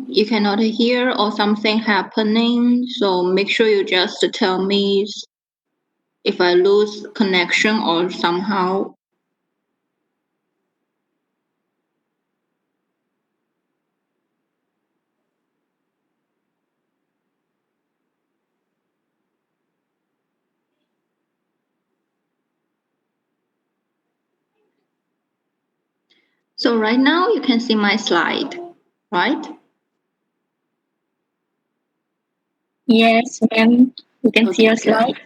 you cannot hear or something happening, so make sure you just tell me if I lose connection or somehow. So right now you can see my slide, right? Yes, ma'am. You can see your slide.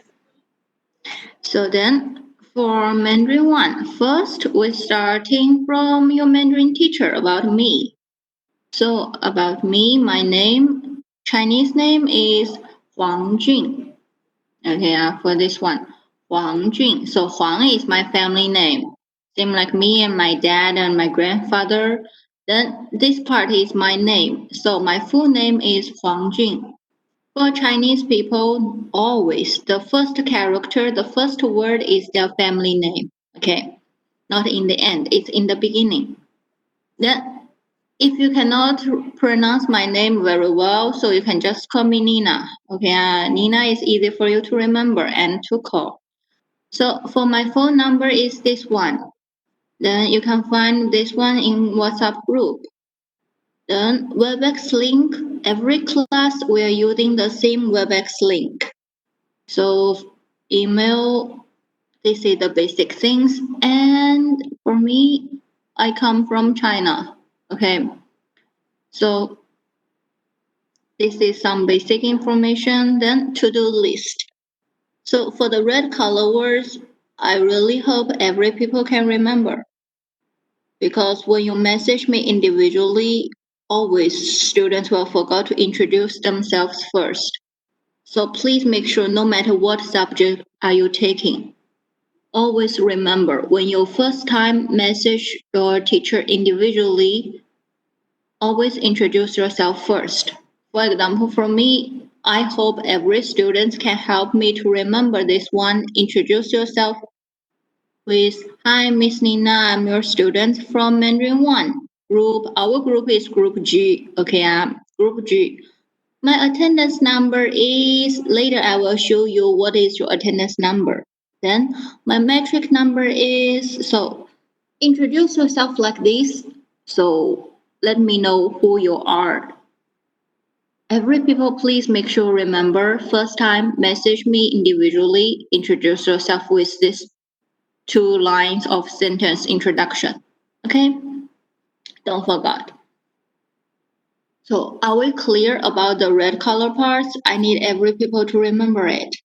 So then for Mandarin 1, first we're starting from your Mandarin teacher about me. So about me, my name, Chinese name is Huang Jun. Okay, for this one, Huang Jun. So Huang is my family name. Same like me and my dad and my grandfather. Then this part is my name. So my full name is Huang Jun. For Chinese people, always the first character, the first word is their family name. Okay, not in the end, it's in the beginning. Then, if you cannot pronounce my name very well, so you can just call me Nina. Okay, Nina is easy for you to remember and to call. So for my phone number is this one. Then you can find this one in WhatsApp group. Then Webex link. Every class we are using the same Webex link. So email, this is the basic things. And for me, I come from China. Okay. So this is some basic information. Then to-do list. So for the red color words, I really hope every people can remember. Because when you message me individually, always students will forget to introduce themselves first. So please make sure no matter what subject are you taking, always remember when you first time message your teacher individually, always introduce yourself first. For example, for me, I hope every student can help me to remember this one. Introduce yourself with, "Hi, Miss Nina, I'm your student from Mandarin 1 group. Our group is group G. Okay, group G. My attendance number is," later I will show you what is your attendance number. Then my metric number is, so introduce yourself like this. So let me know who you are. Every people, please make sure remember first time message me individually. Introduce yourself with this 2 lines of sentence introduction. Okay, don't forget. So are we clear about the red color parts? I need every people to remember it.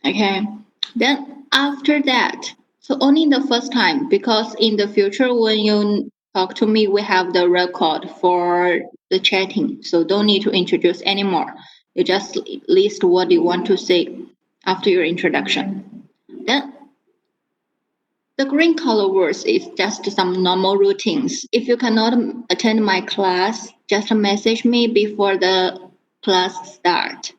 Okay, then after that, so only the first time, because in the future when you talk to me, we have the record for the chatting, so don't need to introduce anymore. You just list what you want to say after your introduction. Then the green color words is just some normal routines. If you cannot attend my class, just message me before the class start.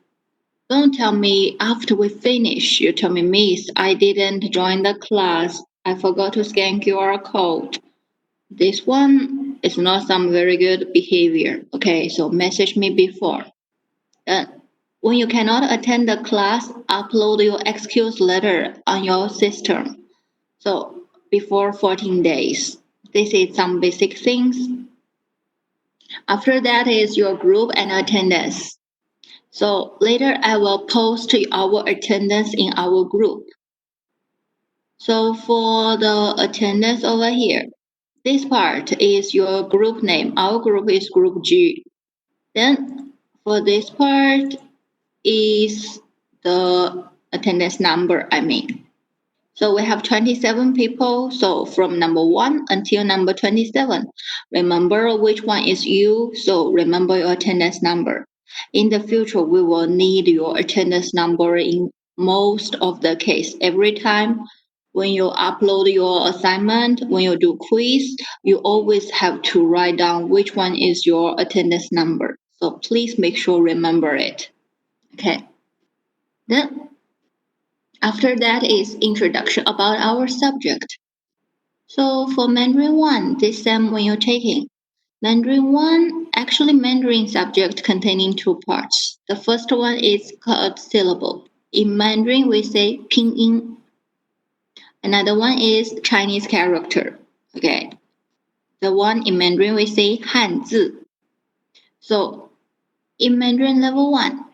Don't tell me after we finish. You tell me, "Miss, I didn't join the class. I forgot to scan QR code." This one is not some very good behavior. Okay, so message me before. When you cannot attend the class, upload your excuse letter on your system. So before 14 days. This is some basic things. After that is your group and attendance. So later I will post our attendance in our group. So for the attendance over here, this part is your group name. Our group is group G. Then for this part is the attendance number, I mean. So we have 27 people. So from number 1 until number 27. Remember which one is you. So remember your attendance number. In the future, we will need your attendance number in most of the case. Every time when you upload your assignment, when you do quiz, you always have to write down which one is your attendance number. So please make sure remember it. Okay. Then after that is introduction about our subject. So for Mandarin 1, this sem when you're taking, Mandarin 1, actually Mandarin subject containing two parts. The first one is called syllable. In Mandarin, we say pinyin. Another one is Chinese character. Okay. The one in Mandarin, we say Hanzi. So in Mandarin level 1,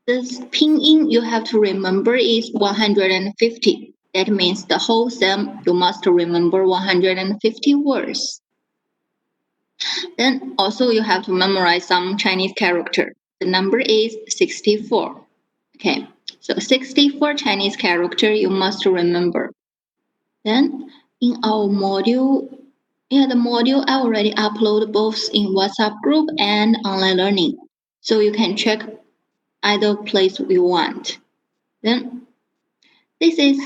this pinyin you have to remember is 150. That means the whole sum you must remember 150 words. Then also you have to memorize some Chinese character. The number is 64. Okay, so 64 Chinese character you must remember. Then in our module, the module I already upload both in WhatsApp group and online learning. So you can check either place you want. Then this is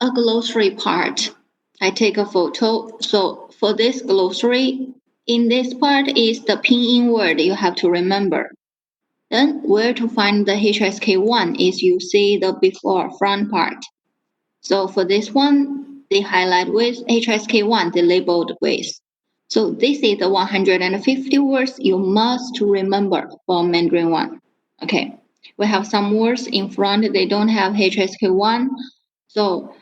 a glossary part. I take a photo. So for this glossary, in this part is the pinyin word you have to remember. Then where to find the HSK1 is you see the before front part. So for this one, they highlight with HSK1, the labeled with. So this is the 150 words you must remember for Mandarin 1. Okay, we have some words in front, they don't have HSK1. So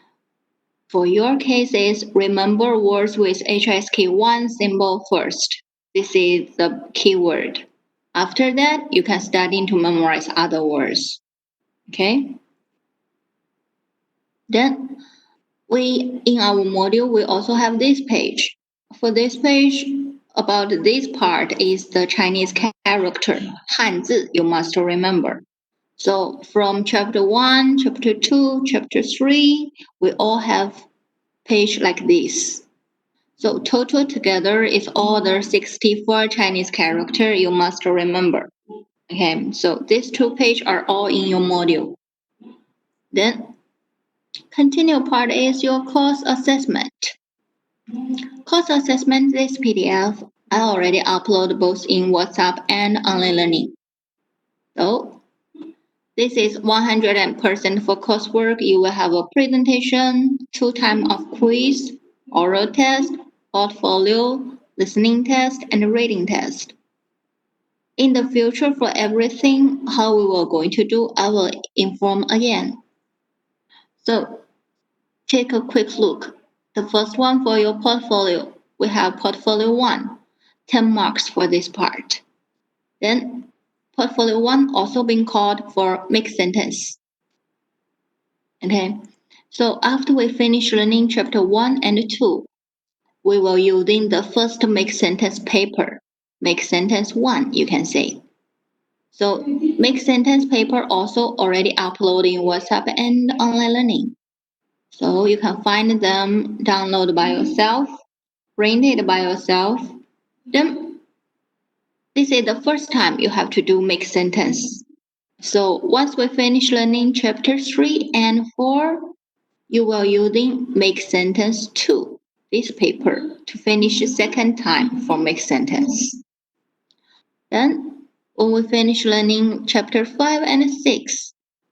for your cases, remember words with HSK1 symbol first. This is the keyword. After that, you can study to memorize other words. Okay? Then in our module, we also have this page. For this page, about this part is the Chinese character, Hanzi, you must remember. So from chapter 1, chapter 2, chapter 3, we all have page like this. So total together is all the 64 Chinese character you must remember. Okay, so these two pages are all in your module. Then continue part is your course assessment. Course assessment, this PDF, I already upload both in WhatsApp and online learning. So this is 100% for coursework. You will have a presentation, 2 times of quiz, oral test, portfolio, listening test, and reading test. In the future, for everything, how we were going to do, I will inform again. So take a quick look. The first one for your portfolio, we have portfolio 1, 10 marks for this part. Then portfolio 1 also being called for mixed sentence. Okay, so after we finish learning chapter 1 and 2, we will using the first mixed sentence paper, mixed sentence 1, you can say. So mixed sentence paper also already uploaded in WhatsApp and online learning. So you can find them, download by yourself, print it by yourself. Then this is the first time you have to do mixed sentence. So once we finish learning chapter 3 and 4, you will using make sentence 2, this paper, to finish the second time for make sentence. Then when we finish learning chapter 5 and 6,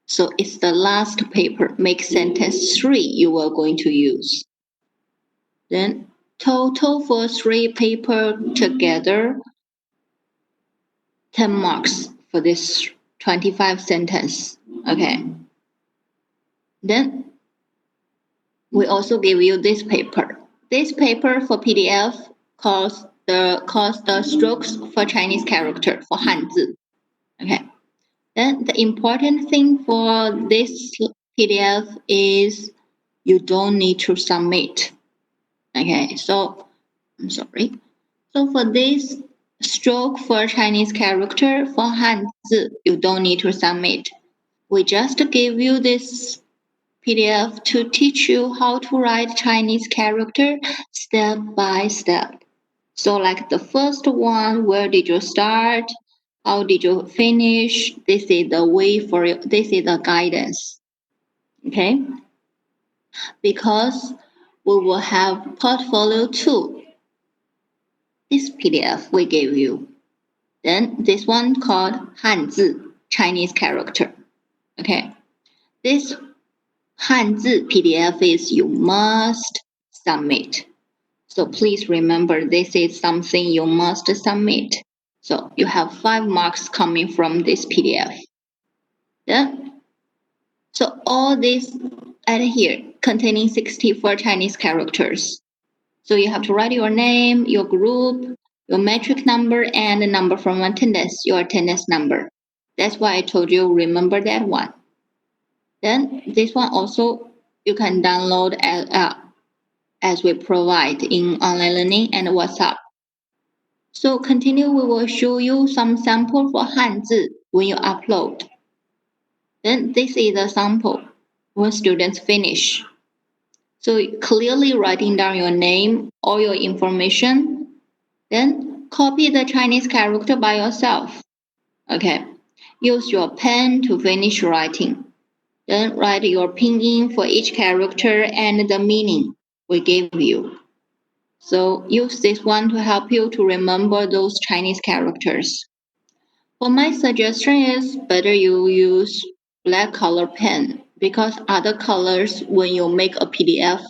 so it's the last paper, make sentence 3 you are going to use. Then total for 3 paper together, 10 marks for this 25 sentence. Okay. Then we also give you this paper. This paper for PDF calls the strokes for Chinese character for Hanzi. Okay. Then the important thing for this PDF is you don't need to submit. Okay, so I'm sorry. So for this stroke for Chinese character for Hanzi, you don't need to submit. We just give you this PDF to teach you how to write Chinese character step by step. So like the first one, where did you start? How did you finish? This is the way for you. This is the guidance. Okay? Because we will have portfolio 2. This PDF we gave you. Then this one called Hanzi, Chinese character. Okay? This Hanzi PDF is you must submit. So please remember this is something you must submit. So you have 5 marks coming from this PDF. Then, so all this add here containing 64 Chinese characters. So you have to write your name, your group, your metric number, and the number from attendance, your attendance number. That's why I told you remember that one. Then this one also you can download as we provide in online learning and WhatsApp. So continue, we will show you some sample for Hanzi when you upload. Then this is a sample when students finish. So clearly writing down your name, all your information, then copy the Chinese character by yourself. Okay. Use your pen to finish writing. Then write your pinyin for each character and the meaning we gave you. So use this one to help you to remember those Chinese characters. For my suggestion is better you use black color pen because other colors when you make a PDF,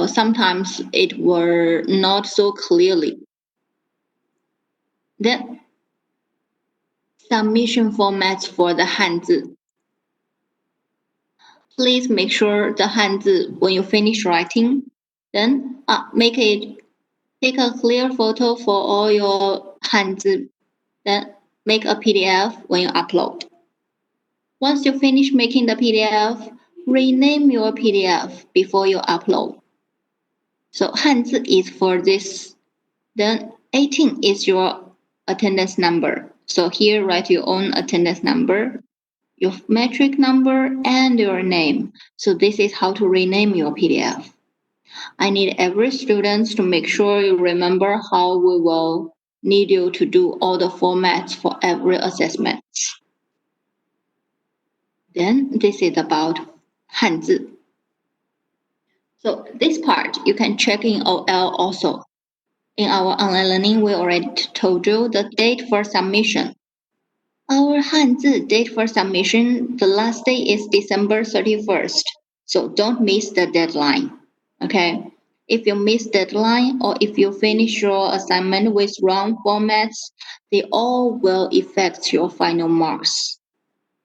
sometimes it will not so clearly. Then submission formats for the Hanzi. Please make sure the Hanzi when you finish writing, then take a clear photo for all your Hanzi, then make a PDF when you upload. Once you finish making the PDF, rename your PDF before you upload. So Hanzi is for this. Then 18 is your attendance number. So here write your own attendance number, your metric number, and your name. So this is how to rename your PDF. I need every student to make sure you remember how we will need you to do all the formats for every assessment. Then this is about Hanzi. So this part you can check in OL also. In our online learning, we already told you the date for submission. Our Hanzi date for submission, the last day is December 31st. So don't miss the deadline. Okay? If you miss deadline or if you finish your assignment with wrong formats, they all will affect your final marks.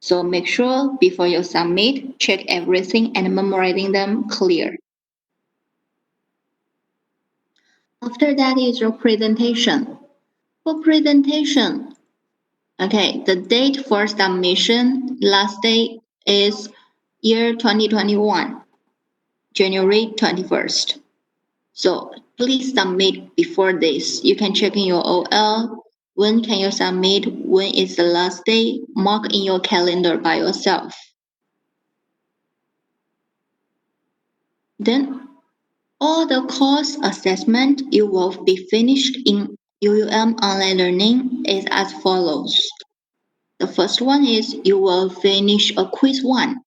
So make sure before you submit, check everything and memorizing them clear. After that is your presentation. For presentation, okay, the date for submission, last day is year 2021, January 21st. So please submit before this. You can check in your OL. When can you submit? When is the last day? Mark in your calendar by yourself. Then all the course assessment you will be finished in UUM online learning is as follows. The first one is you will finish a quiz one.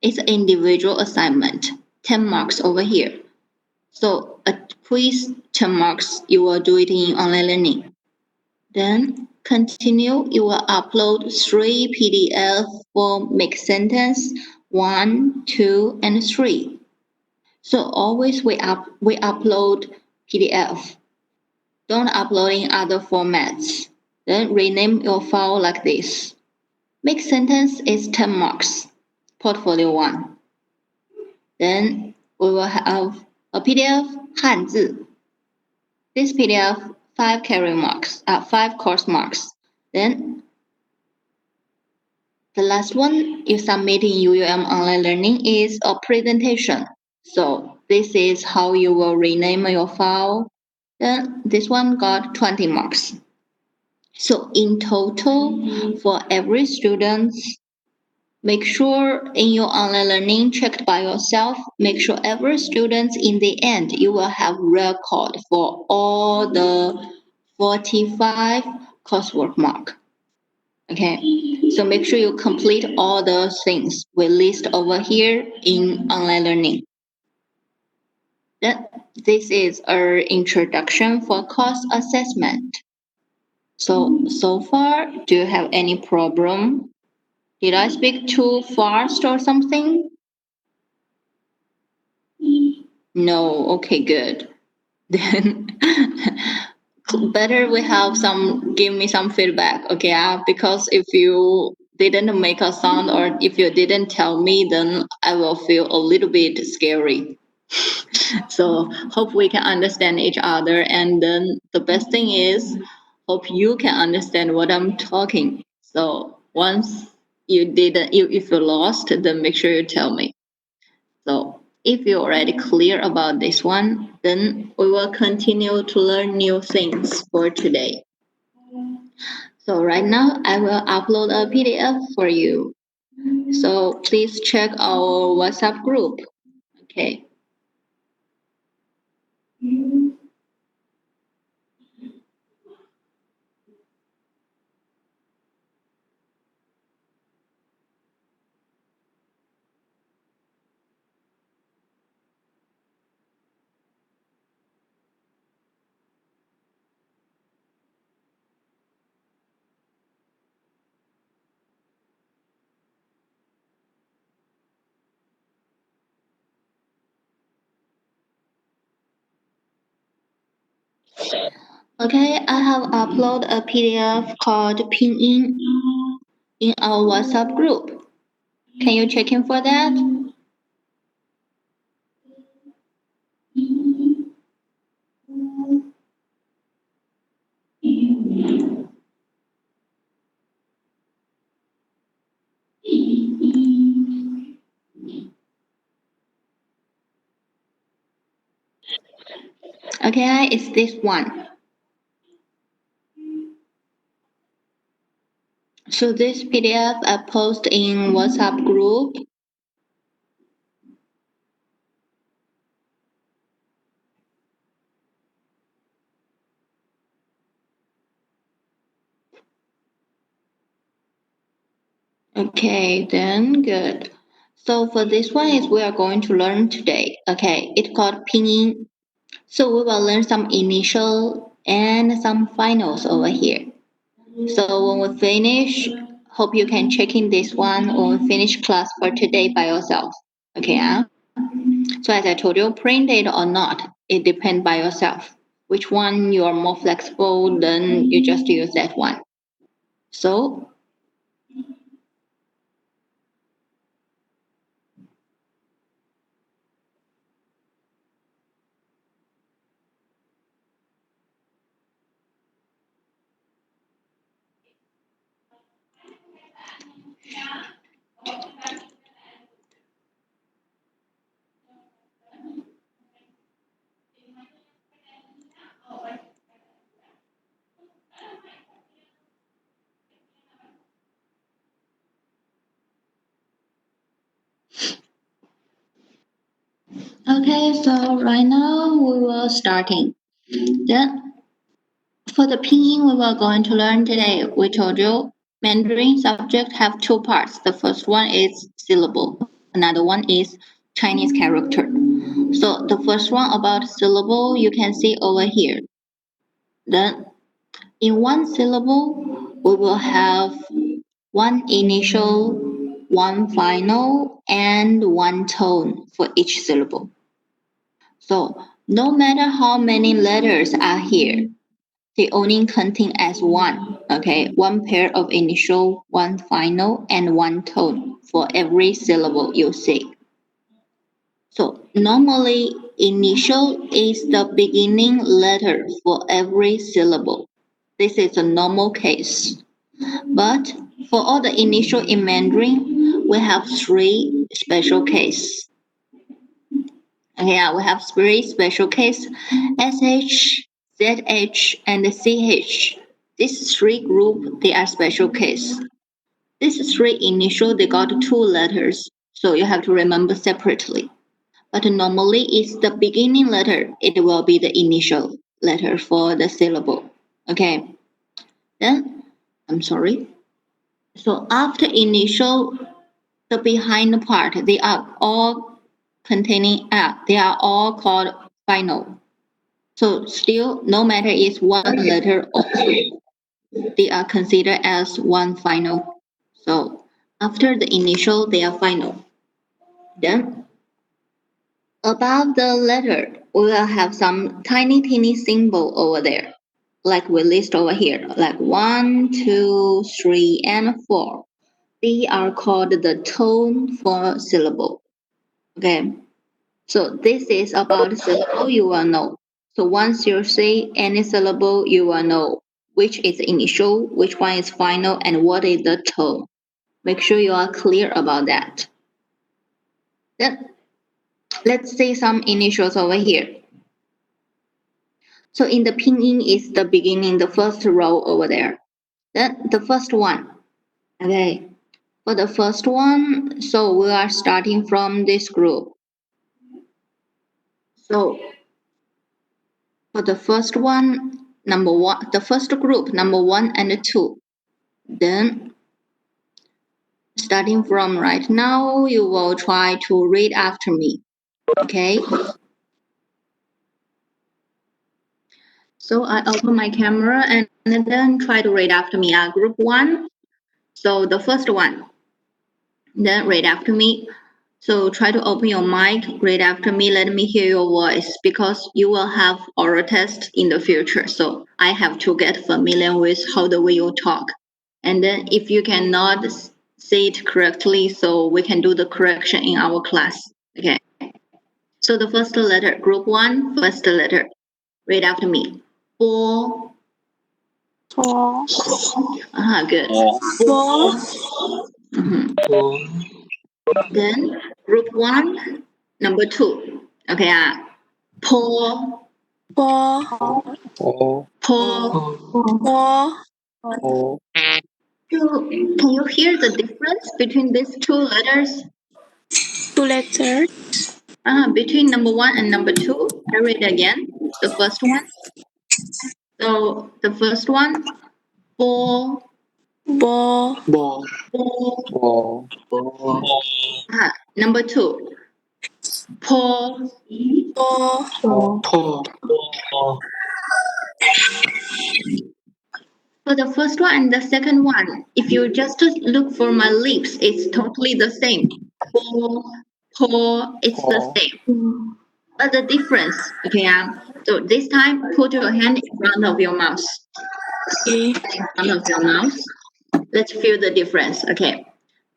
It's an individual assignment, 10 marks over here. So a quiz, 10 marks, you will do it in online learning. Then continue, you will upload 3 PDF for mixed sentence, 1, 2, and 3. So always we upload PDF. Don't upload in other formats. Then rename your file like this. Mixed sentence is 10 marks, portfolio 1. Then we will have a PDF 汉字. This PDF 5 course marks. Then the last one you submit in UUM online learning is a presentation. So this is how you will rename your file. Then this one got 20 marks. So in total, for every student, make sure in your online learning checked by yourself, make sure every student in the end, you will have record for all the 45 coursework mark. Okay, so make sure you complete all the things we list over here in online learning. Then this is our introduction for course assessment. So far, do you have any problem? Did I speak too fast or something? No, okay, good. then better we have some give me some feedback, okay? Because if you didn't make a sound or if you didn't tell me, then I will feel a little bit scary. So hope we can understand each other, and then the best thing is hope you can understand what I'm talking. So once you didn't you if you lost, then make sure you tell me. So if you're already clear about this one, then we will continue to learn new things for today. So right now I will upload a PDF for you. So please check our WhatsApp group. Okay. Okay, I have uploaded a PDF called Pinyin in our WhatsApp group. Can you check in for that? Okay, it's this one. So this PDF I post in WhatsApp group. Okay, then good. So for this one is we are going to learn today. Okay, it's called pinyin. So we will learn some initial and some finals over here. So when we finish, hope you can check in this one when we finish class for today by yourself. Okay, so as I told you, print it or not, it depends by yourself. Which one you are more flexible, then you just use that one. So okay, so right now we will starting. Then for the pinyin we were going to learn today, we told you Mandarin subject have two parts. The first one is syllable. Another one is Chinese character. So the first one about syllable you can see over here. Then in one syllable we will have one initial, one final, and one tone for each syllable. So no matter how many letters are here, they only contain as one, okay? One pair of initial, one final, and one tone for every syllable you see. So normally initial is the beginning letter for every syllable. This is a normal case. But for all the initial in Mandarin, we have three special cases. Yeah, we have three special cases: SH, ZH, and CH. These three group, they are special case. These three initial, they got two letters, so you have to remember separately. But normally, it's the beginning letter. It will be the initial letter for the syllable. Okay. Then, I'm sorry. So after initial, the behind part, they are all containing they are all called final. So still, no matter it's one letter or two, they are considered as one final. So after the initial, they are final. Then above the letter, we will have some tiny symbol over there, like we list over here, like 1, 2, 3, and 4. They are called the tone for syllable. Okay, so this is about syllable you will know. So once you say any syllable, you will know which is initial, which one is final, and what is the tone. Make sure you are clear about that. Then let's say some initials over here. So in the pinyin is the beginning, the first row over there. Then the first one. Okay. For the first one, so we are starting from this group. So for the first one, number one, the first group, number 1 and 2. Then starting from right now, you will try to read after me. Okay. So I open my camera and then try to read after me. Group 1. So the first one. Then read after me. So try to open your mic, read after me, let me hear your voice because you will have oral test in the future. So I have to get familiar with how the way you talk. And then if you cannot say it correctly, so we can do the correction in our class. Okay. So the first letter, group 1, first letter. Read after me. Bo. Four. Good. Four. Mhm. Then group 1, number 2. Okay. Po. Four. Four, Po. Four. four, So can you hear the difference between these two letters? Two letters. Between number 1 and number 2. I read again. The first one. So the first one, po, Four. ball, po. ball, ball, Number 2, po. Four. paw, For the first one and the second one, if you just look for my lips, it's totally the same. Po, po, it's the paw, same. But the difference, okay, so this time put your hand in front of your mouth. Okay. In front of your mouth. Let's feel the difference, okay.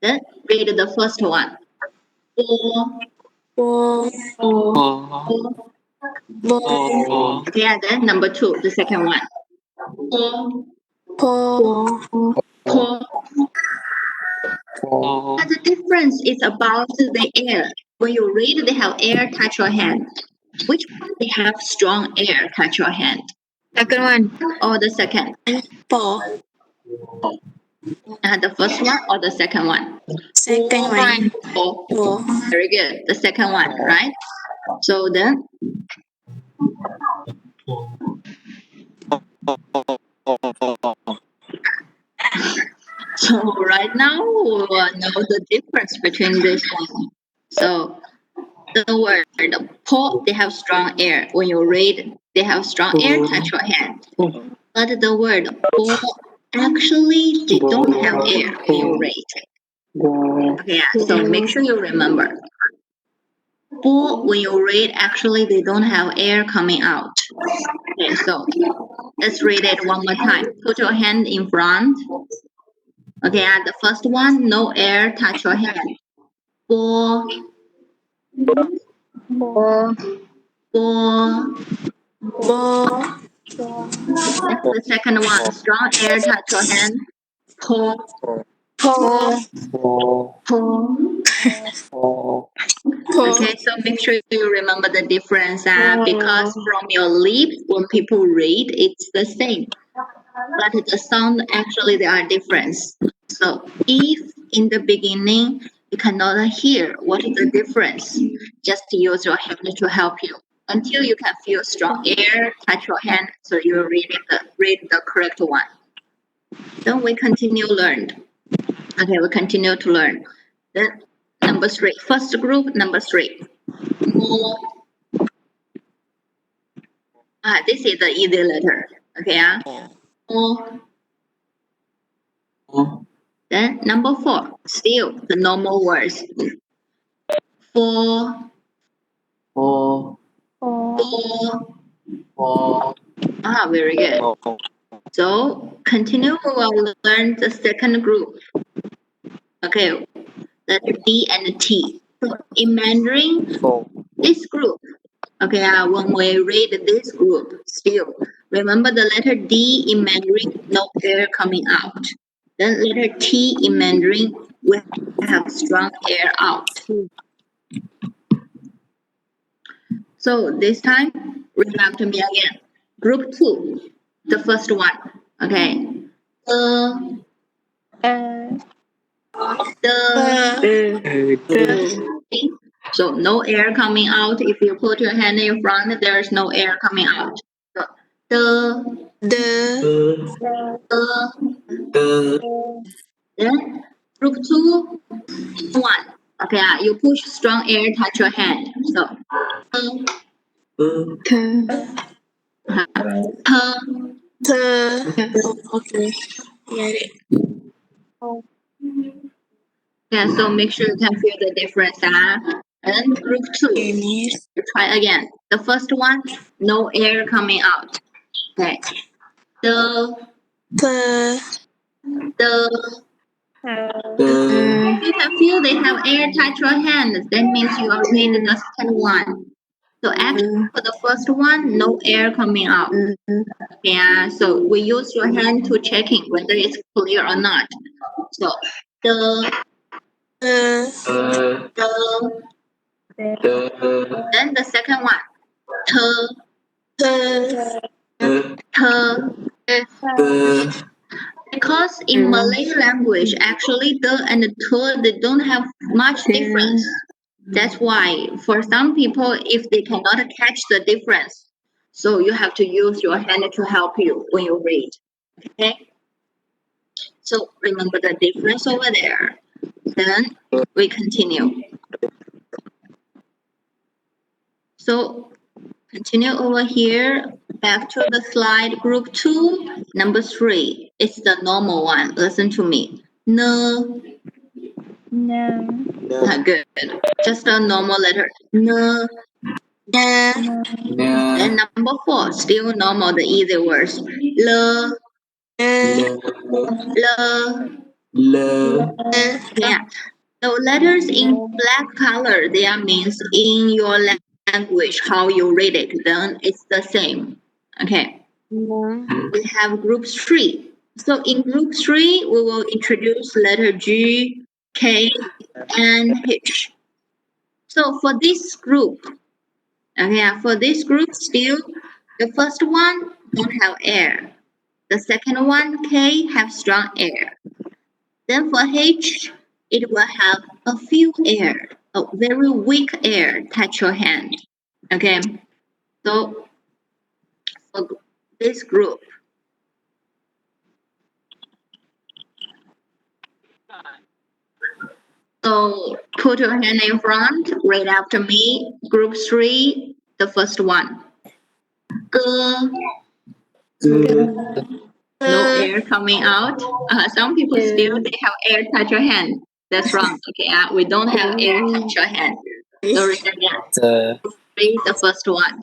Then read the first one. Po, Four. paw, po. Four. paw, Okay, then number 2, the second one. Po, Four. po. paw, But the difference is about the air. When you read, they have air touch your hand. Which one they have strong air touch your hand? Second one. Or the second? Four. The first one or the second one? Second one. Four. Four. Very good. The second one, right? So then, so right now we will know the difference between this one. So the word po, they have strong air. When you read, they have strong air touch your hand. But the word po, actually, they don't have air when you read. ball, Okay, so make sure you remember. Po, when you read, actually, they don't have air coming out. Okay, so let's read it one more time. Put your hand in front. Okay, the first one, no air touch your hand. Po, Four. po. Four. The second one, strong air touch your hand. Po, Four. paw, po. paw, Four. Okay, so make sure you remember the difference because from your lips, when people read, it's the same. But the sound actually they are different. So if in the beginning you cannot hear what is the difference, just use your hand to help you until you can feel strong air touch your hand, so you read the correct one. Then we continue learn. Okay, we continue to learn. Then number 3, first group number 3. More. This is the easy letter. Okay, more. paw, Then number 4, still the normal words. For, paw, Very good. So continue. We will learn the second group. Okay, letter D and T. So in Mandarin, this group. Okay, when we read this group, still remember the letter D in Mandarin, no air coming out. Then letter T in Mandarin, we have strong air out. So this time, read after me again. Group 2, the first one. Okay. So no air coming out. If you put your hand in front, there is no air coming out. So, then group 2, one. Okay, you push strong air, touch your hand. So, Okay. Get it. yeah, so make sure you can feel the difference. And group 2, you try again. The first one, no air coming out. Okay. The you can feel they have air touch your hand. That means you are reading the second one. So actually for the first one, no air coming out. Yeah, so we use your hand to checking whether it's clear or not. So the then the second one, because in Malay language, actually the and the they don't have much difference. That's why for some people, if they cannot catch the difference, so you have to use your hand to help you when you read. Okay. So remember the difference over there. Then we continue. So continue over here. Back to the slide group 2, number 3. It's the normal one. Listen to me. No. Good. Just a normal letter. No. Then number 4, still normal, the easy words. L. Yeah. The letters in black color, they are means in your language, how you read it, then it's the same. Okay. We have group 3. So in group 3, we will introduce letter G, K, and H. So for this group, still, the first one don't have air. The second one, K, have strong air. Then for H, it will have a few air, a very weak air touch your hand. Okay, so for this group, so put your hand in front, right after me. Group 3, the first one. No air coming out. Some people still they have air touch your hand. That's wrong. Okay, we don't have air touch your hand. So read again. Read the first one.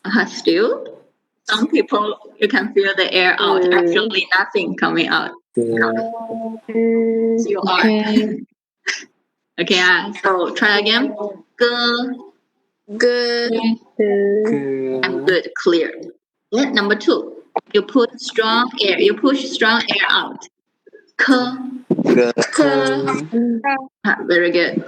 Uh-huh. Still, some people you can feel the air out. Actually, nothing coming out. You are. Okay, so try again. I'm good, clear. Yeah, number 2. You put strong air. You push strong air out. Very good.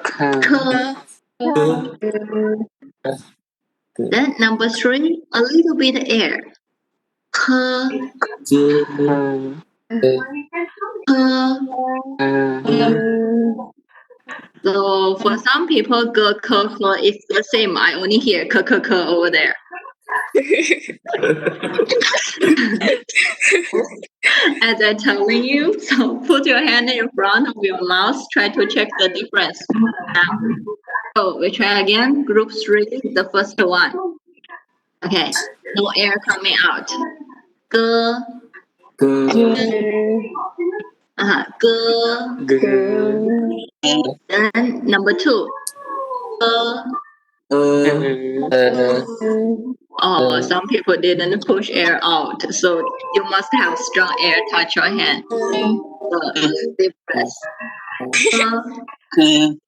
Then number 3, a little bit air. So for some people, is the same. I only hear over there. As I'm telling you, so put your hand in front of your mouth. Try to check the difference. So we try again. Group 3, the first one. Okay, no air coming out. Ge. G. Then number 2. Oh, some people didn't push air out, so you must have strong air touch your hand. So deep breath. Ke.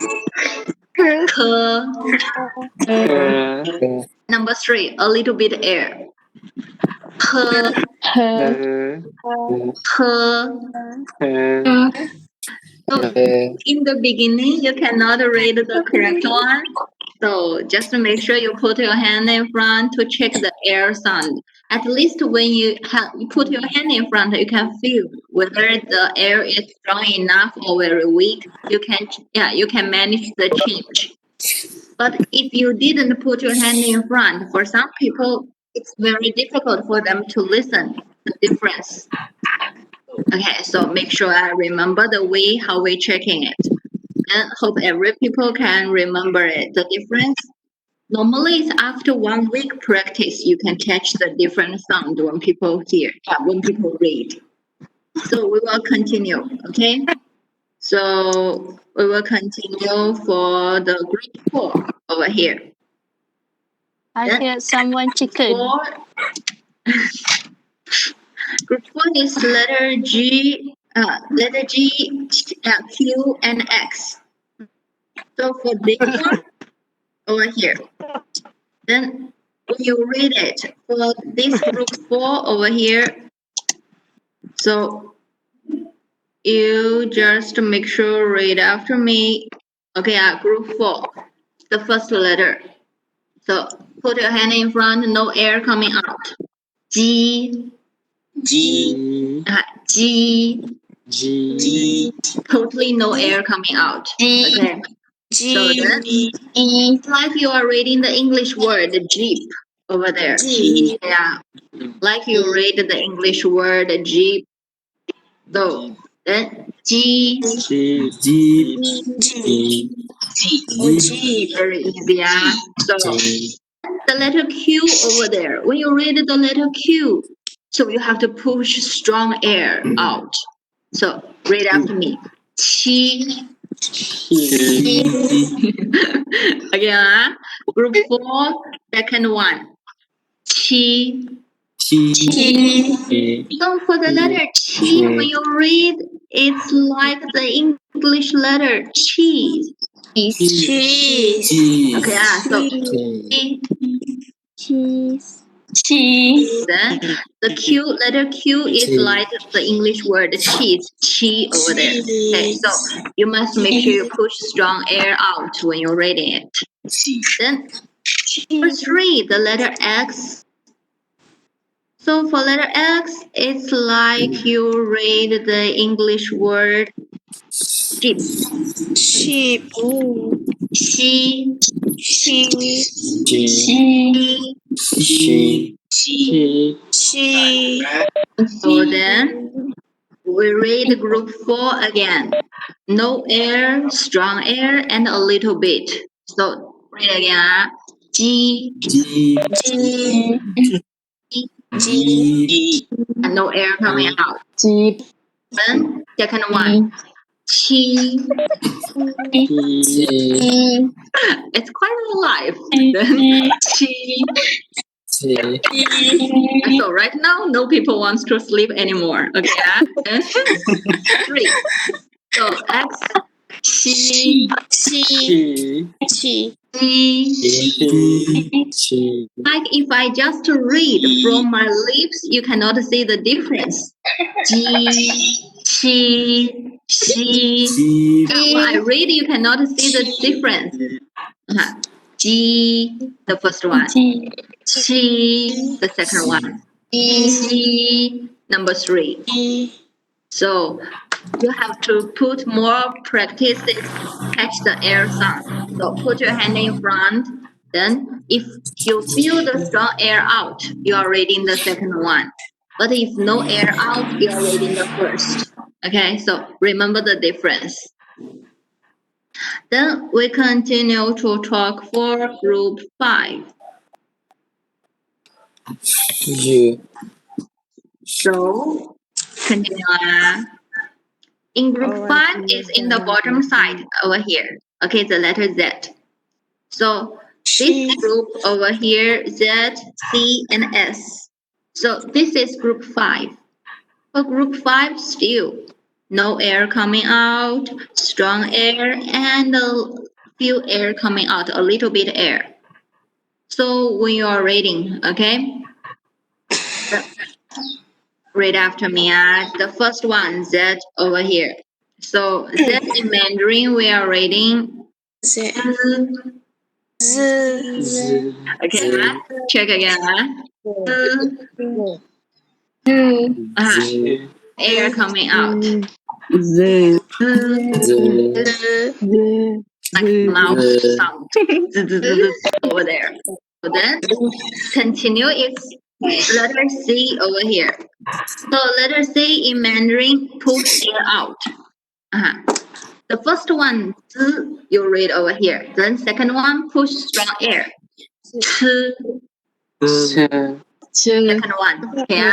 Number 3, a little bit air. He. He. So in the beginning, you cannot read the correct one. So just make sure you put your hand in front to check the air sound. At least when you put your hand in front, you can feel whether the air is strong enough or very weak. You can manage the change. But if you didn't put your hand in front, for some people, it's very difficult for them to listen the difference. Okay, so make sure I remember the way how we checking it. And hope every people can remember it. The difference. Normally, it's after 1 week practice, you can catch the different sound when people hear, when people read. So we will continue, okay? So we will continue for the group 4 over here. I Then hear someone chicken. 4, group 4 is letter G, Q, and X. So for this one, over here. Then when you read it for this group 4 over here, so you just make sure read after me. Okay, group 4, the first letter. So put your hand in front, no air coming out. G, G. G, G. totally no air coming out. Okay. So then it's like you are reading the English word Jeep over there. Yeah. Like you read the English word Jeep. So then G. G. G. Very easy, yeah. So the letter Q over there. When you read the letter Q, so you have to push strong air out. So read after me. Qi. Again, group 4, second one. Qi. So for the letter Qi, when you read, it's like the English letter cheese. Okay, so Qi. Cheese. Then the Q letter Q is like the English word cheese, chi over there. Okay, so you must make sure you push strong air out when you're reading it. Then number 3, the letter X. So for letter X, it's like you read the English word sheep. Sheep. She, She. G. She. She. She. so then we read group 4 again. No air, strong air, and a little bit. So read again. G, G. and no air coming out. Jeep. Then second one. Chi, it's quite alive. Then chi. So right now, no people wants to sleep anymore. Okay. Then 3. So X, chi, She. She. She. like if I just read from my lips, you cannot see the difference. G, she, she. When I read, you cannot see the difference. G, the first one. She, the second one. She, number 3. So you have to put more practices catch the air sound. So put your hand in front. Then if you feel the strong air out, you are reading the second one. But if no air out, you are reading the first. Okay, so remember the difference. Then we continue to talk for group 5. You. So continue. In group 5 is in the bottom side over here. Okay, the letter Z. So this group over here, Z, C, and S. So this is group 5. For group 5, still no air coming out, strong air, and a few air coming out, a little bit air. So when you are reading, okay, read after me. The first one, Z over here. So Z in Mandarin, we are reading Z. Z. Okay, check again. Z. Air coming out. Z. Like mouth sound over there. So then continue. It's letter C over here. So letter C in Mandarin push air out. The first one, Z, you read over here. Then second one, push strong air. C, second one. Okay.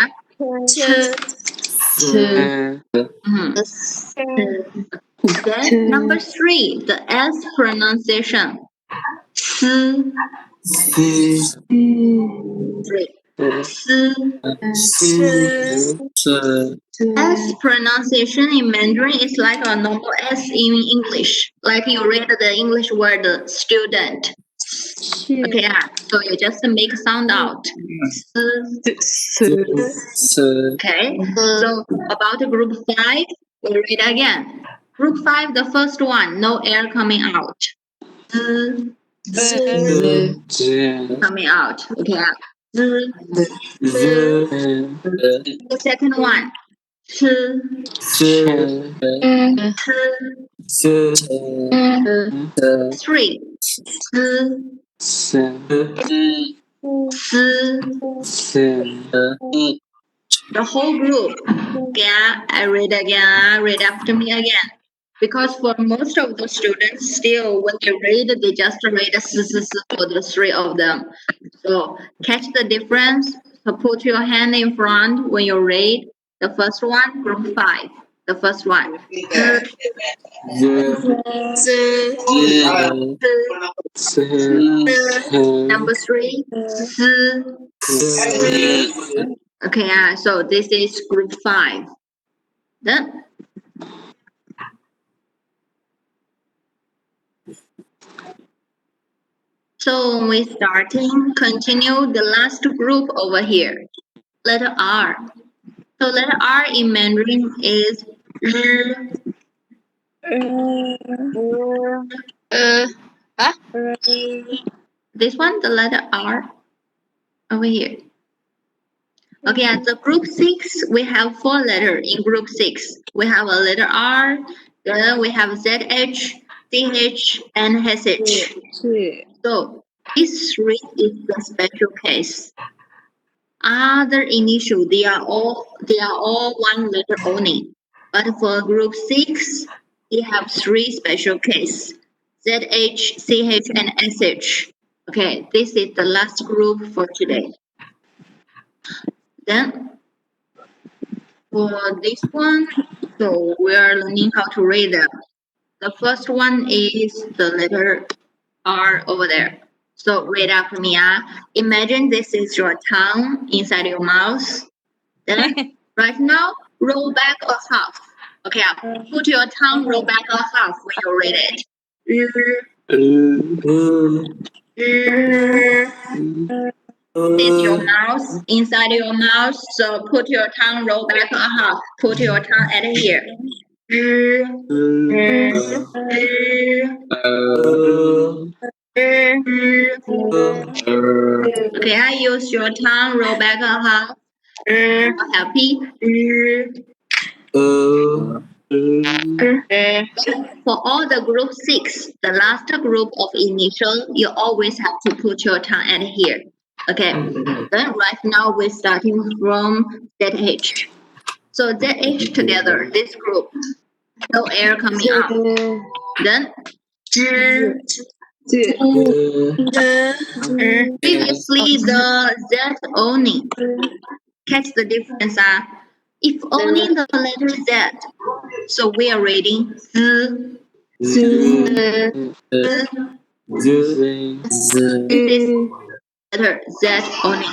Then number 3, the S pronunciation. S, S pronunciation in Mandarin is like a normal S in English. Like you read the English word student. Okay, so you just make sound out. Okay, so about group 5, we read again. Group 5, the first one, no air coming out. Coming out. Okay. The second one. Three. The whole group. Yeah, I read again. Read after me again. Because for most of the students, still when they read, they just read for the 3 of them. So catch the difference. So put your hand in front when you read. The first one, group 5. The first one. Number 3. Okay, so this is group 5. Then so we starting, continue the last group over here. Letter R. So letter R in Mandarin is this one, the letter R over here. Okay, at the group 6, we have 4 letters in group 6. We have a letter R, then we have ZH, CH, and SH. So this 3 is the special case. Other initial, they are all 1 letter only. But for group 6, we have 3 special case. ZH, CH, and SH. Okay, this is the last group for today. Then for this one, so we are learning how to read them. The first one is the letter R over there. So read after me. Imagine this is your tongue inside your mouth. Then right now, roll back a half. Okay, put your tongue roll back a half when you read it. This is your mouth, inside your mouth. So put your tongue roll back a half. Put your tongue at here. Okay, I use your tongue roll back a half. Happy. For all the group 6, the last group of initial, you always have to put your tongue at here. Okay, then right now we're starting from ZH. So ZH together, this group, no air coming out. Then previously the Z only. Catch the difference. If only the letter Z, So we are reading z. This is letter Z only.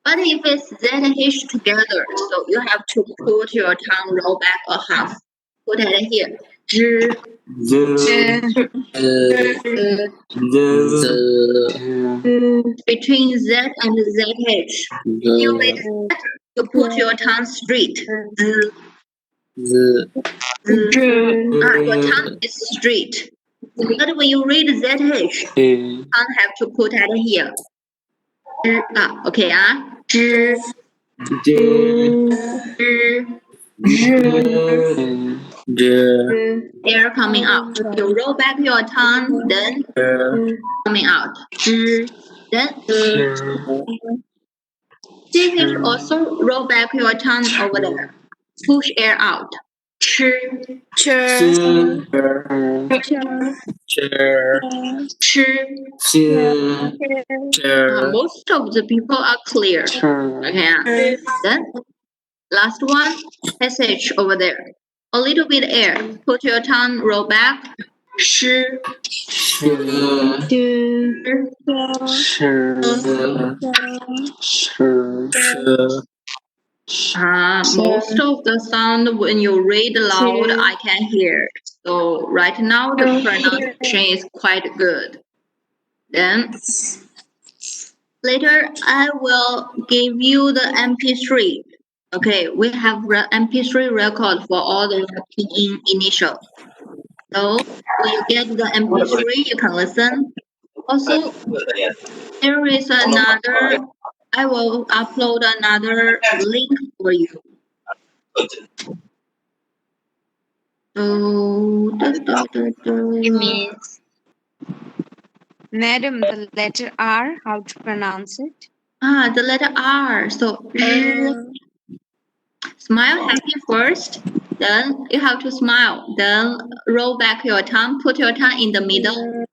But if it's ZH together, so you have to put your tongue roll back a half. Put it here. Z. Between Z and ZH. When you read Z, you put your tongue straight. Z. Your tongue is straight. But when you read ZH, tongue have to put it here. Okay, 知 air coming out. You roll back your tongue, then coming out. 知 then CH also roll back your tongue over there. Push air out. 吃 吃 most of the people are clear. Okay. Then last one, SH over there. A little bit air. Put your tongue, roll back. 吃 most of the sound when you read loud, I can hear. So right now the pronunciation is quite good. Then later I will give you the MP3. Okay, we have MP3 record for all the pinyin initial. So when you get the MP3, you can listen. Also, there is another. I will upload another link for you. So, It means, Madam, the letter R, how to pronounce it? the letter R. So, smile happy first. Then you have to smile. Then roll back your tongue. Put your tongue in the middle.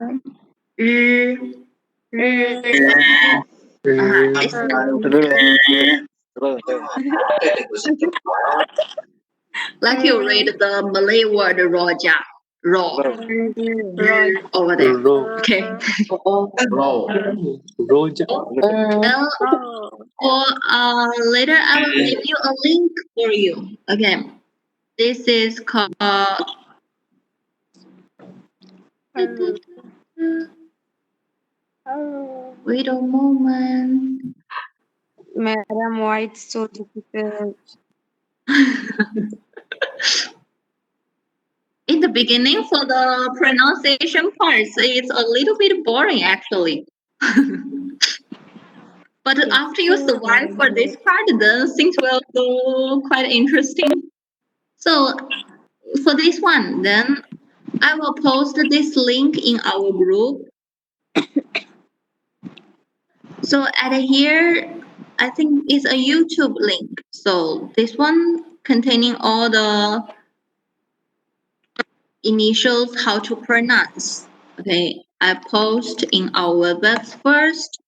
Like you read the Malay word roja. Raw. Over there. Okay. Well, for later, I will give you a link for you. Okay. This is called. Wait a moment. Madam, why it's so difficult? In the beginning, for the pronunciation parts, it's a little bit boring actually. But after you survive for this part, then things will go quite interesting. So for this one, then I will post this link in our group. So at here, I think it's a YouTube link. So this one containing all the initials, how to pronounce. Okay, I post in our WebEx first.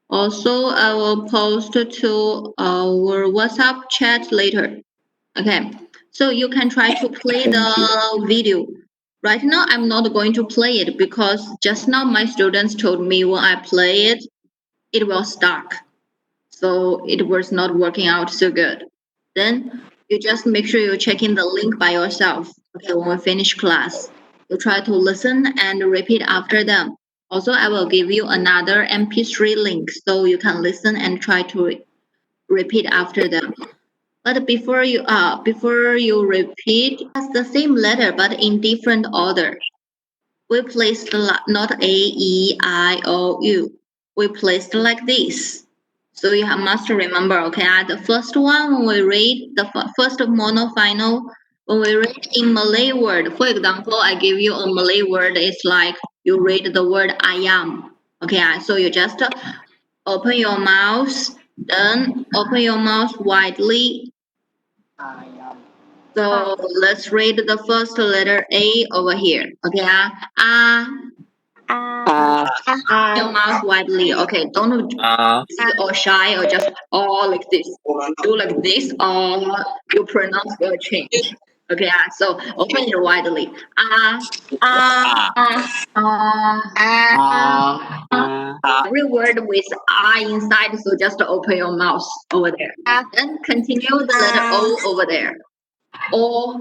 Also, I will post to our WhatsApp chat later. Okay, so you can try to play the video. Right now, I'm not going to play it because just now my students told me when I play it, it will stuck. So it was not working out so good. Then you just make sure you check in the link by yourself. Okay, when we finish class, you try to listen and repeat after them. Also, I will give you another MP3 link so you can listen and try to repeat after them. But before you repeat, it's the same letter but in different order. We placed not A, E, I, O, U. We placed like this. So you must remember, okay, the first one when we read the first monofinal, when we read in Malay word, for example, I give you a Malay word, it's like you read the word ayam. Okay, so you just open your mouth, then open your mouth widely. So let's read the first letter A over here. Okay, your mouth widely. Okay, don't do or shy or just like this. Do like this or your pronounce will change. Okay, so open it widely. Every word with inside, so just open your mouth over there. Then continue the letter O over there. O.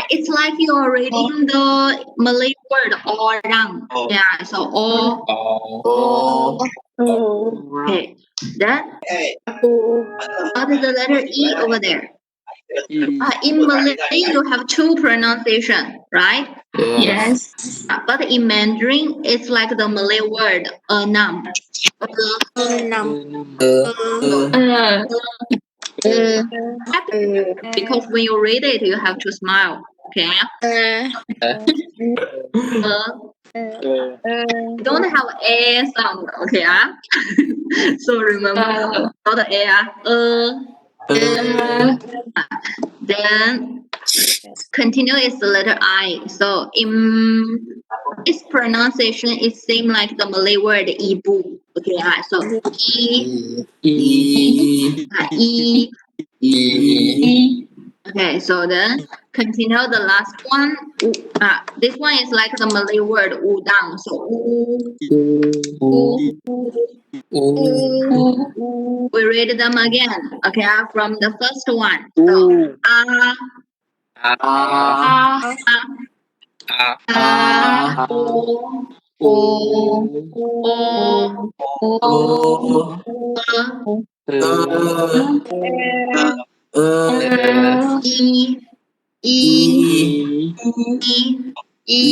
It's like you're reading the Malay word orang. Yeah, so O. Okay. Then what is the letter E over there? In Malay, you have two pronunciation, right? Yes. But in Mandarin, it's like the Malay word enam. Because when you read it, you have to smile. Okay. Don't have a sound. Okay. So remember, not then continue is the letter I. So in its pronunciation, it seems like the Malay word ibu. Okay, so e. Okay, so then continue the last one. This one is like the Malay word udang. So we read them again. Okay, from the first one. So e e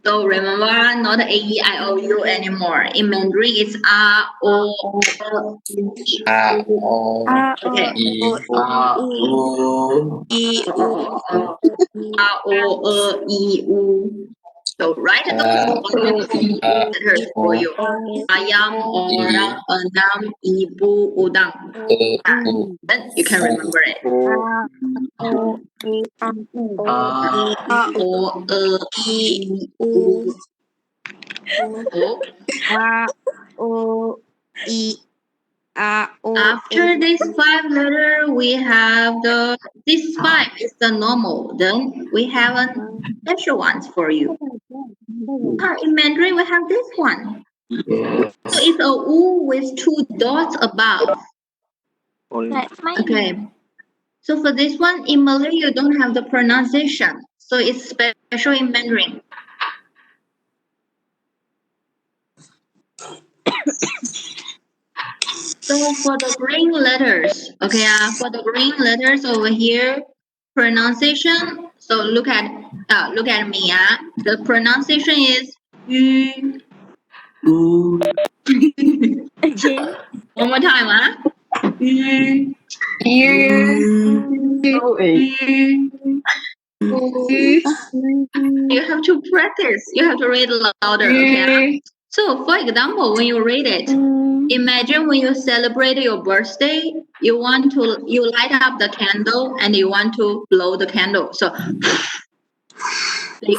So remember, not a e i o u anymore. In Mandarin, it's r o e. Okay. R O E U. So write those letters for you. Ayam, orang, enam, ibu, udang. Then you can remember it. O E U O. After this five letter, we have this five is the normal. Then we have a special ones for you. In Mandarin, we have this one. So it's a U with two dots above. Okay. So for this one, in Malay, you don't have the pronunciation. So it's special in Mandarin. So for the green letters, okay, for the green letters over here, pronunciation. So look at me. The pronunciation is yu. One more time. Yu. You have to practice. You have to read louder. Okay. So for example, when you read it, imagine when you celebrate your birthday, you light up the candle and you want to blow the candle. So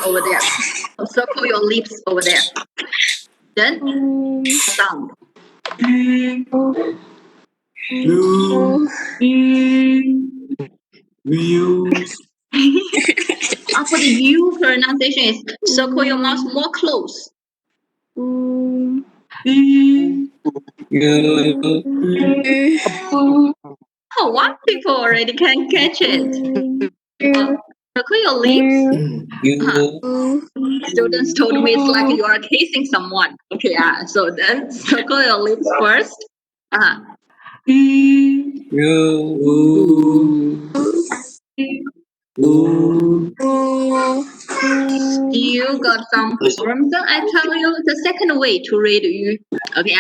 over there. So circle your lips over there. Then sound. For the U pronunciation is circle your mouth more close. Oh, one people already can catch it. Circle your lips. Students told me it's like you are kissing someone. Okay, so then circle your lips first. You got some problems. Then I tell you the second way to read you. Okay,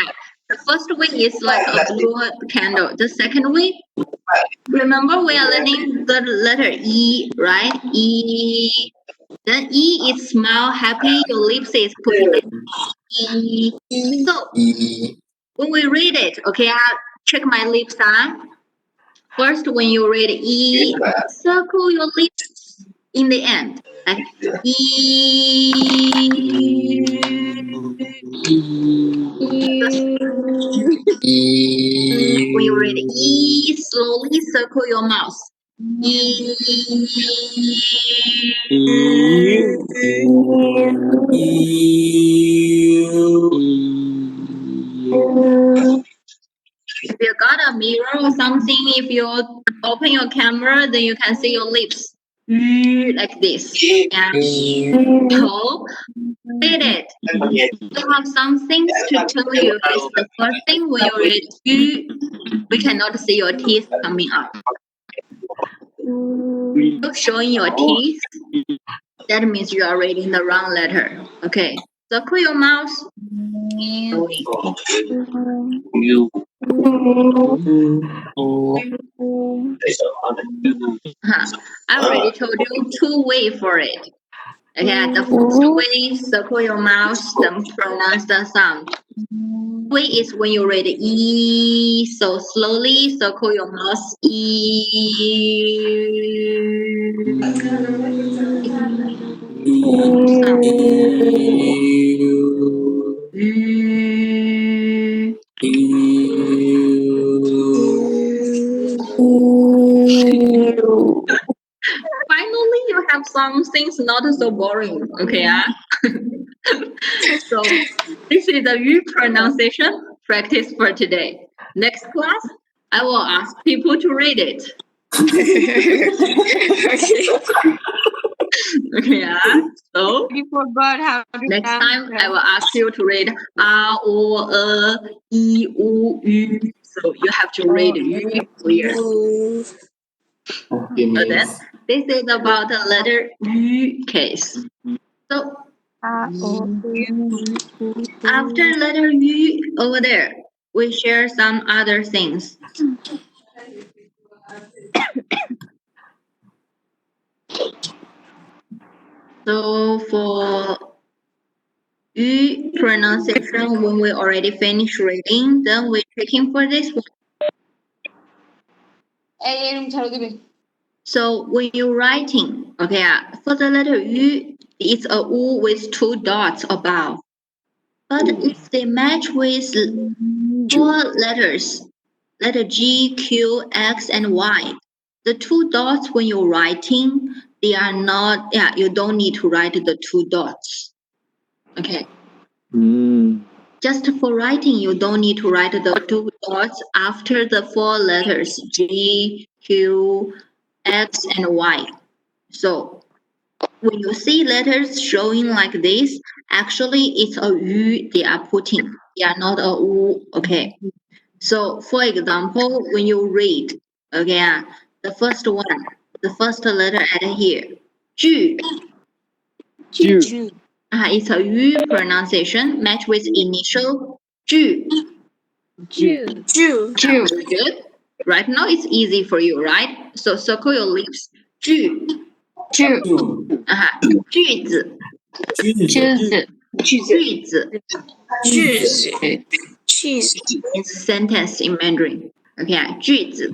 the first way is like a blue candle. The second way, remember we are learning the letter E, right? E. Then E is smile, happy. Your lips is pushing it. E. So when we read it, okay, I'll check my lips. First, when you read E, circle your lips in the end. like e. When you read e, slowly circle your mouth. E. If you got a mirror or something, if you open your camera, then you can see your lips like this. Yeah. So read it. We have some things to tell you. It's the first thing when you read we cannot see your teeth coming up. Showing your teeth, that means you are reading the wrong letter. Okay. Circle your mouth. I already told you two ways for it. Okay, the first way, circle your mouth, then pronounce the sound. Way is when you read E, so slowly circle your mouth E. Sound. Finally, you have some things not so boring. Okay, so this is the Yu pronunciation practice for today. Next class, I will ask people to read it. Okay, so You forgot how to next time I will ask you to read A, O, E, U, Yu. So you have to read Yu clear. So then, this is about the letter Yu case. So after letter U over there, we share some other things. So for U pronunciation, when we already finish reading, then we're checking for this one. So when you're writing, okay, for the letter U, it's a U with two dots above. But if they match with four letters, letter G, Q, X, and Y, the two dots when you're writing, they are not, you don't need to write the two dots. Okay. Just for writing, you don't need to write the two dots after the four letters G, Q, X, and Y. So when you see letters showing like this, actually it's a U they are putting. They are not a U. Okay. So for example, when you read, okay, the first one, the first letter at here, 句, it's a U pronunciation match with initial 句. Very good. Right now it's easy for you, right? So circle your lips. 句. 句子. 句子 means sentence in Mandarin. Okay, 句子.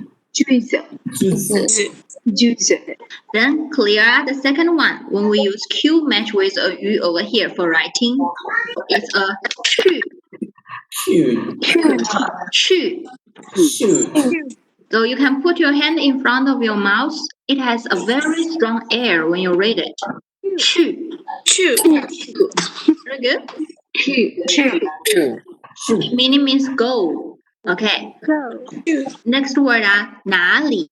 Then clear the second one. When we use Q match with a U over here for writing, it's a 去. 去. So you can put your hand in front of your mouth. It has a very strong air when you read it. 去. Very good. 去. Meaning means go. Okay. Next word 哪里.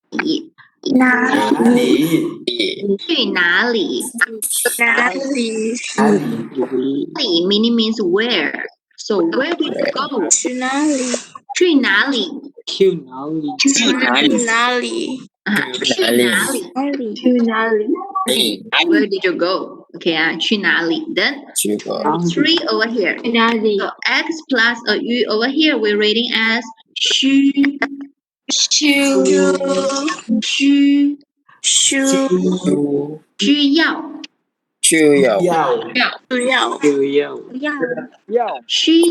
去哪里. 哪里 meaning means where. So where do you go? 去哪里. 去哪里. Where did you go? Okay, 去哪里. Then 3 over here. So X plus a U over here we're reading as 需. 需要. 需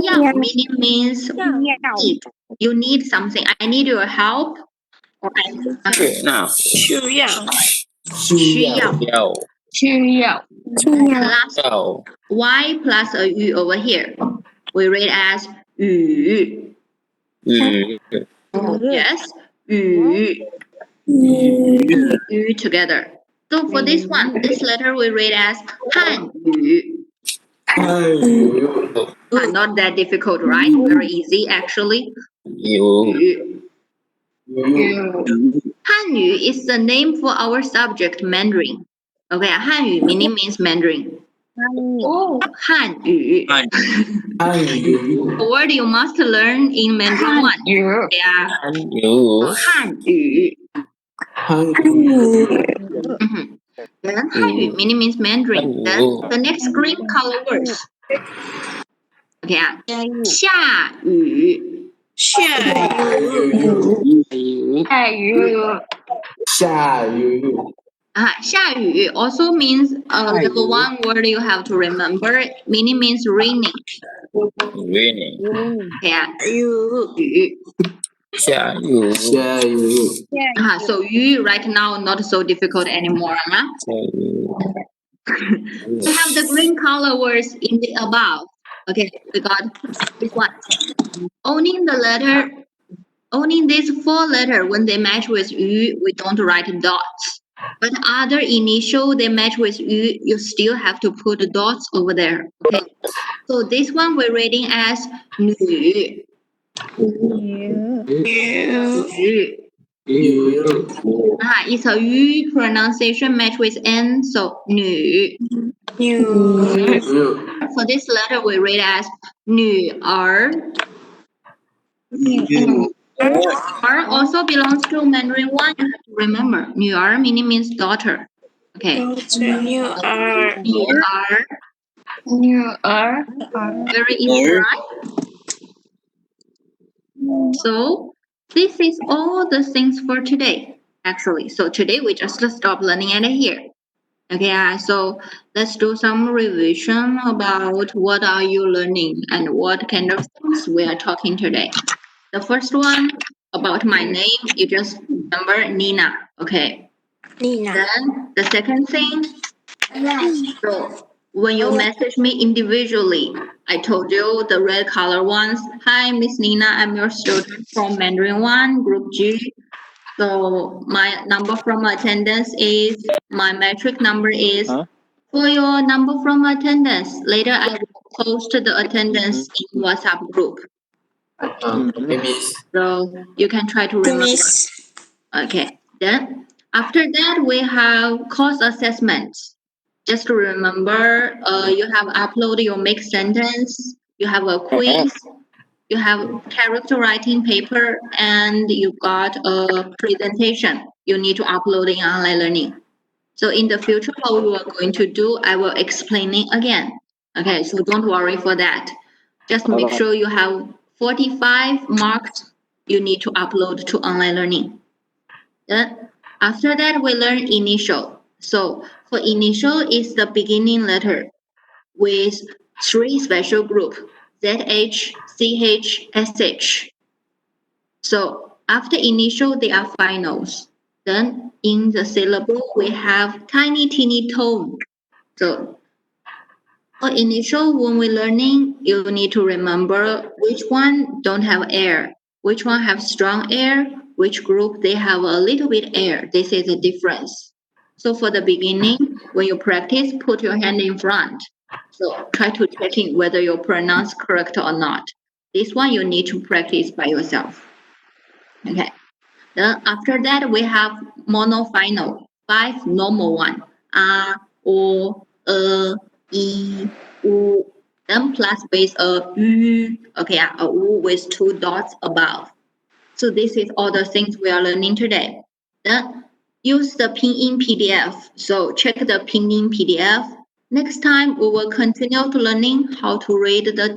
要 meaning means need. You need something. I need your help. Or 需要. Plus 要 y plus a yu over here. We read as yu. 鱼 Yes, yu. Yu together. So for this one, this letter we read as han yu. Not that difficult, right? Very easy actually. 有 Yu. Hanyu is the name for our subject Mandarin. Okay, Hanyu means Mandarin. Hanyu. A word you must learn in Mandarin 1. Yeah. 有 Hanyu. Then Hanyu means Mandarin. Then the next green color words. Okay, 下雨.下雨 also means the one word you have to remember. Meaning means raining. raining Yeah. 雨. 下雨 So yu right now not so difficult anymore. Huh? 下雨 We have the green color words in the above. Okay, we got this one. Owning these four letters when they match with yu, we don't write dots. But other initial they match with yu, you still have to put dots over there. Okay. So this one we're reading as 女. 女. It's a yu pronunciation match with n, so 女. For this letter we read as 女儿. R also belongs to Mandarin 1. You have to remember. 女儿 means daughter. Okay. 女儿. Very easy, right? So this is all the things for today, actually. So today we just stop learning at here. Okay, so let's do some revision about what are you learning and what kind of things we are talking today. The first one about my name, you just remember Nina. Okay. Then the second thing, so when you message me individually, I told you the red color ones. Hi, Miss Nina, I'm your student from Mandarin 1, Group G. So my number from attendance is, my metric number is, for your number from attendance, later I will post the attendance in WhatsApp group. So you can try to remember. Okay, then after that we have course assessments. Just to remember, you have upload your mixed sentence, you have a quiz, you have character writing paper, and you got a presentation you need to upload in online learning. So in the future, what we are going to do, I will explain it again. Okay, so don't worry for that. Just make sure you have 45 marks you need to upload to online learning. Then after that, we learn initial. So for initial is the beginning letter with 3 special group, ZH, CH, SH. So after initial, they are finals. Then in the syllable, we have tiny, teeny tone. So for initial, when we're learning, you need to remember which one don't have air, which one have strong air, which group they have a little bit air. This is the difference. So for the beginning, when you practice, put your hand in front. So try to checking whether you pronounce correct or not. This one you need to practice by yourself. Okay. Then after that, we have monofinal, 5 normal one. O, I, U. Then plus with a U. Okay, a U with 2 dots above. So this is all the things we are learning today. Then use the pinyin PDF. So check the pinyin PDF. Next time we will continue to learning how to read the